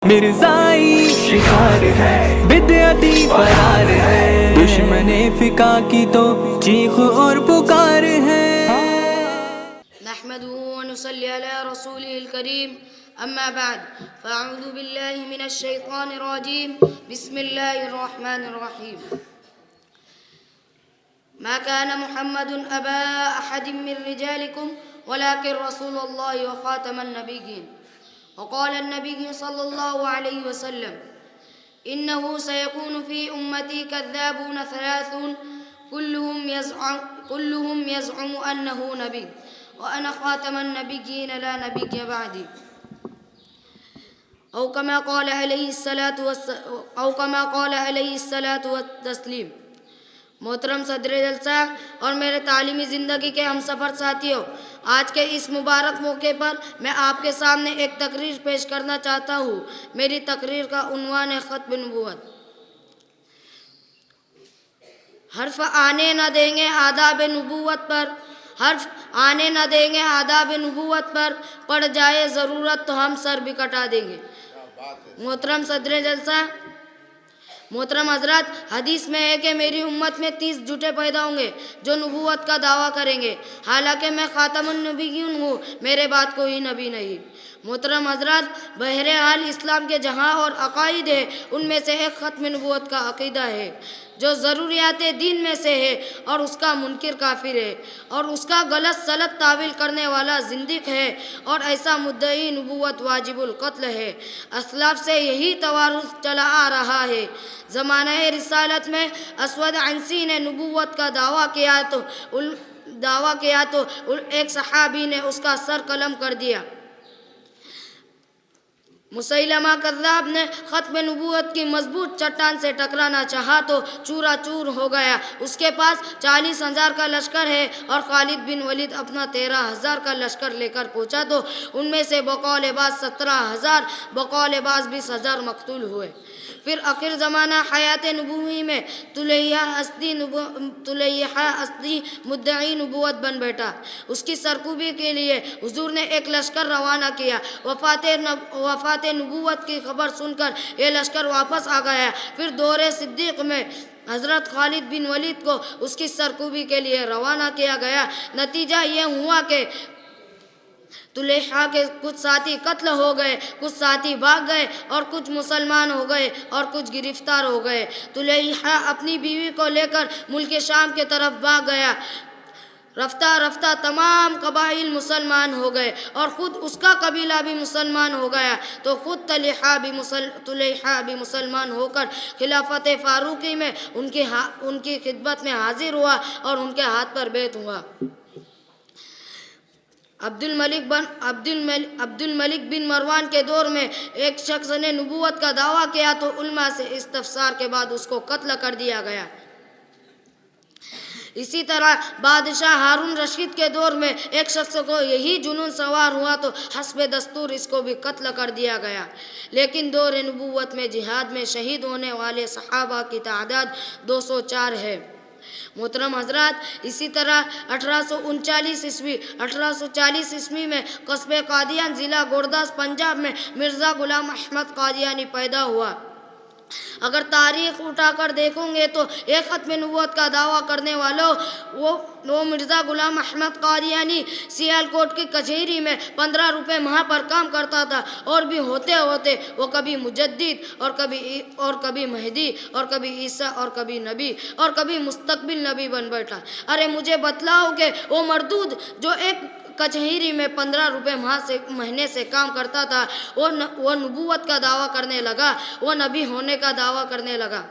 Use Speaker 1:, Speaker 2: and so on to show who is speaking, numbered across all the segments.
Speaker 1: مرزائی شکار ہے، بدعتی فرار ہے، دشمن فقہ کی تو چیخ اور پکار ہے۔
Speaker 2: نحمده ونصلي على رسوله الكريم أما بعد فأعوذ بالله من الشيطان الرجيم بسم الله الرحمن الرحيم ما كان محمد أبا أحد من رجالكم ولكن رسول الله وخاتم النبيين وقال النبي صلى الله عليه وسلم إنه سيكون في أمتي كذابون ثلاثون كلهم يزعم أنه نبي وأنا خاتم النبيين لا نبي بعدي أو كما قال عليه الصلاة والتسلیم۔ محترم صدر جلسہ اور میرے تعلیمی زندگی کے ہم سفر ساتھیوں، آج کے اس مبارک موقع پر میں آپ کے سامنے ایک تقریر پیش کرنا چاہتا ہوں۔ میری تقریر کا عنوان ہے ختم نبوت۔ حرف آنے نہ دیں گے آداب نبوت پر، حرف آنے نہ دیں گے آداب نبوت پر، پڑ جائے ضرورت تو ہم سر بھی کٹا دیں گے۔ محترم صدر جلسہ، محترم حضرات، حدیث میں ہے کہ میری امت میں 30 جھوٹے پیدا ہوں گے جو نبوت کا دعویٰ کریں گے، حالانکہ میں خاتم النبیین ہوں، میرے بعد کوئی نبی نہیں۔ محترم حضرات، بہرحال اسلام کے جہاں اور عقائد ہے، ان میں سے ایک ختم نبوت کا عقیدہ ہے جو ضروریات دین میں سے ہے، اور اس کا منکر کافر ہے، اور اس کا غلط سلط تعویل کرنے والا زندیق ہے، اور ایسا مدعی نبوت واجب القتل ہے۔ اسلاف سے یہی توارث چلا آ رہا ہے۔ زمانہ رسالت میں اسود عنسی نے نبوت کا دعویٰ کیا تو ایک صحابی نے اس کا سر قلم کر دیا۔ مسیلمہ کذاب نے ختم نبوت کی مضبوط چٹان سے ٹکرانا چاہا تو چورا چور ہو گیا۔ اس کے پاس 40,000 کا لشکر ہے اور خالد بن ولید اپنا 13,000 کا لشکر لے کر پہنچا تو ان میں سے بقول بعض 17,000 بقول بعض 20,000 مقتول ہوئے۔ پھر آخر زمانہ حیات نبوی میں طلیحہ اسدی مدعی نبوت بن بیٹھا۔ اس کی سرکوبی کے لیے حضور نے ایک لشکر روانہ کیا۔ وفات نبوت کی خبر سن کر یہ لشکر واپس آ گیا۔ پھر دور صدیق میں حضرت خالد بن ولید کو اس کی سرکوبی کے لیے روانہ کیا گیا۔ نتیجہ یہ ہوا کہ طلیحہ کے کچھ ساتھی قتل ہو گئے، کچھ ساتھی بھاگ گئے، اور کچھ مسلمان ہو گئے اور کچھ گرفتار ہو گئے۔ طلیحہ اپنی بیوی کو لے کر ملک شام کے طرف بھاگ گیا۔ رفتہ رفتہ تمام قبائل مسلمان ہو گئے اور خود اس کا قبیلہ بھی مسلمان ہو گیا، تو خود طلیحہ بھی مسلمان ہو کر خلافت فاروقی میں ان کی خدمت میں حاضر ہوا اور ان کے ہاتھ پر بیعت ہوا۔ عبد الملک بن مروان کے دور میں ایک شخص نے نبوت کا دعویٰ کیا تو علماء سے استفسار کے بعد اس کو قتل کر دیا گیا۔ اسی طرح بادشاہ ہارون رشید کے دور میں ایک شخص کو یہی جنون سوار ہوا تو حسب دستور اس کو بھی قتل کر دیا گیا۔ لیکن دور نبوت میں جہاد میں شہید ہونے والے صحابہ کی تعداد 204 ہے۔ محترم حضرات، اسی طرح 1840 عیسوی میں قصبے قادیان ضلع گورداس پنجاب میں مرزا غلام احمد قادیانی پیدا ہوا۔ اگر تاریخ اٹھا کر دیکھو گے تو ایک ختم نبوت کا دعویٰ کرنے والوں وہ مرزا غلام احمد قادیانی سیالکوٹ کی کچہری میں 15 روپے ماہ پر کام کرتا تھا، اور بھی ہوتے ہوتے وہ کبھی مجدد اور کبھی مہدی اور کبھی عیسیٰ اور کبھی نبی اور کبھی مستقبل نبی بن بیٹھا۔ ارے مجھے بتلاؤ کہ وہ مردود جو ایک کچہری میں 15 روپے مہینے سے کام کرتا تھا، وہ نبوت کا دعویٰ کرنے لگا، وہ نبی ہونے کا دعویٰ کرنے لگا۔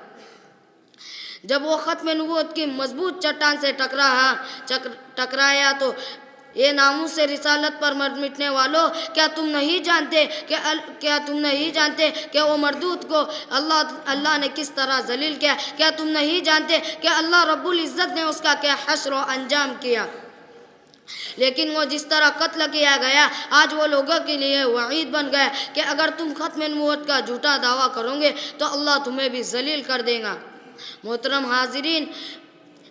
Speaker 2: جب وہ ختم نبوت کی مضبوط چٹان سے ٹکرایا تو یہ ناموس سے رسالت پر مٹنے والوں، کیا تم نہیں جانتے کہ وہ مردود کو اللہ نے کس طرح ذلیل کیا؟ کیا تم نہیں جانتے کہ اللہ رب العزت نے اس کا کیا حشر و انجام کیا؟ لیکن وہ جس طرح قتل کیا گیا، آج وہ لوگوں کے لیے وعید بن گیا کہ اگر تم ختم نبوت کا جھوٹا دعویٰ کرو گے تو اللہ تمہیں بھی ذلیل کر دے گا۔ محترم حاضرین،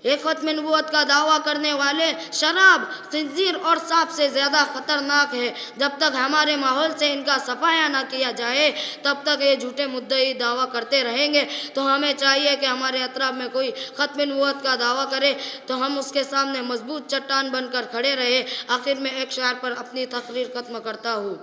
Speaker 2: ایک ختم نبوت کا دعویٰ کرنے والے شراب، خنزیر اور سانپ سے زیادہ خطرناک ہے۔ جب تک ہمارے ماحول سے ان کا صفایا نہ کیا جائے تب تک یہ جھوٹے مدعی دعویٰ کرتے رہیں گے۔ تو ہمیں چاہیے کہ ہمارے اطراف میں کوئی ختم نبوت کا دعویٰ کرے تو ہم اس کے سامنے مضبوط چٹان بن کر کھڑے رہے۔ آخر میں ایک شعر پر اپنی تقریر ختم کرتا ہوں۔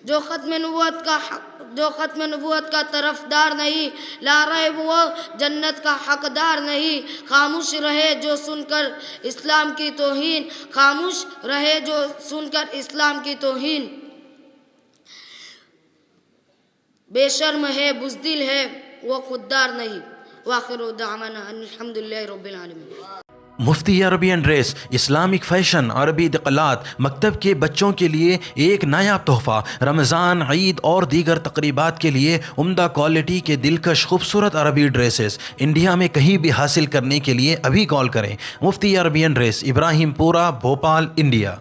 Speaker 2: جو ختم نبوت کا طرفدار نہیں، لا ریب وہ جنت کا حقدار نہیں۔ خاموش رہے جو سن کر اسلام کی توہین، خاموش رہے جو سن کر اسلام کی توہین۔ بے شرم ہے، بزدل ہے، وہ خوددار نہیں۔ وآخر دعوانا ان الحمدللہ رب العالمین۔
Speaker 3: مفتی عربین ڈریس، اسلامک فیشن، عربی دقلات، مکتب کے بچوں کے لیے ایک نایاب تحفہ۔ رمضان، عید اور دیگر تقریبات کے لیے عمدہ کوالٹی کے دلکش خوبصورت عربی ڈریسز انڈیا میں کہیں بھی حاصل کرنے کے لیے ابھی کال کریں۔ مفتی عربین ڈریس، ابراہیم پورہ، بھوپال، انڈیا۔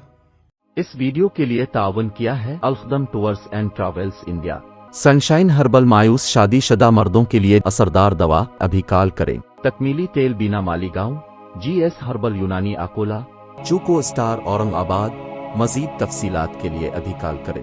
Speaker 4: اس ویڈیو کے لیے تعاون کیا ہے الخدم tours and travels India. Sunshine herbal مایوس شادی شدہ مردوں کے لیے اثردار دوا، ابھی کال کریں۔ تکمیلی تیل بینا مالیگاؤں، جی ایس ہربل یونانی اکولا، چوکو اسٹار اورنگ آباد۔ مزید تفصیلات کے لیے ابھی کال کریں۔